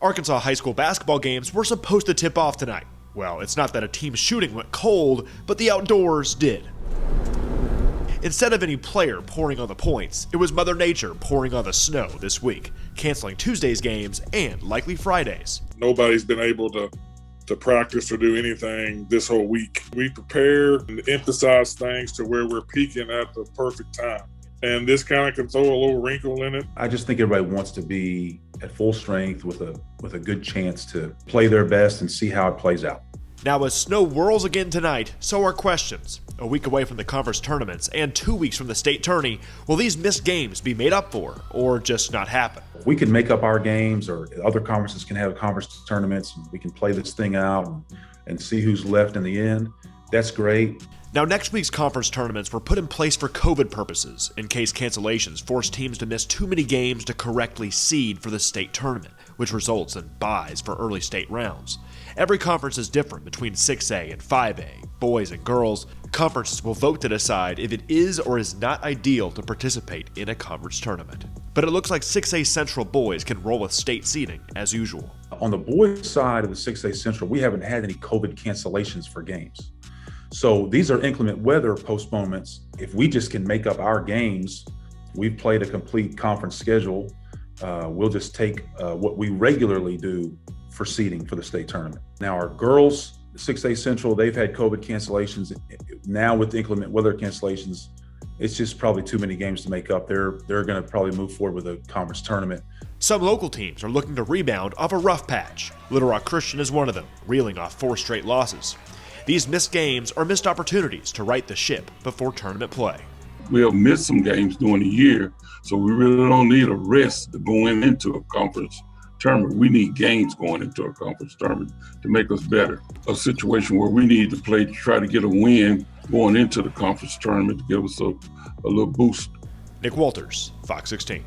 Arkansas high school basketball games were supposed to tip off tonight. Well, it's not that a team's shooting went cold, but the outdoors did. Instead of any player pouring on the points, it was Mother Nature pouring on the snow this week, canceling Tuesday's games and likely Friday's. Nobody's been able to practice or do anything this whole week. We prepare and emphasize things to where we're peaking at the perfect time. And this kind of can throw a little wrinkle in it. I just think everybody wants to be at full strength with a good chance to play their best and see how it plays out. Now, as snow whirls again tonight, so are questions. A week away from the conference tournaments and 2 weeks from the state tourney, will these missed games be made up for or just not happen? If we can make up our games, or other conferences can have conference tournaments, and we can play this thing out and see who's left in the end, that's great. Now, next week's conference tournaments were put in place for COVID purposes, in case cancellations force teams to miss too many games to correctly seed for the state tournament, which results in byes for early state rounds. Every conference is different between 6A and 5A, boys and girls. Conferences will vote to decide if it is or is not ideal to participate in a conference tournament. But it looks like 6A Central boys can roll with state seeding as usual. On the boys' side of the 6A Central, we haven't had any COVID cancellations for games. So these are inclement weather postponements. If we just can make up our games, we've played a complete conference schedule. We'll just take what we regularly do for seeding for the state tournament. Now our girls, 6A Central, they've had COVID cancellations. Now with the inclement weather cancellations, it's just probably too many games to make up. They're going to probably move forward with a conference tournament. Some local teams are looking to rebound off a rough patch. Little Rock Christian is one of them, reeling off 4 straight losses. These missed games are missed opportunities to right the ship before tournament play. We have missed some games during the year, so we really don't need a rest going into a conference tournament. We need games going into a conference tournament to make us better. A situation where we need to play to try to get a win going into the conference tournament to give us a little boost. Nick Walters, Fox 16.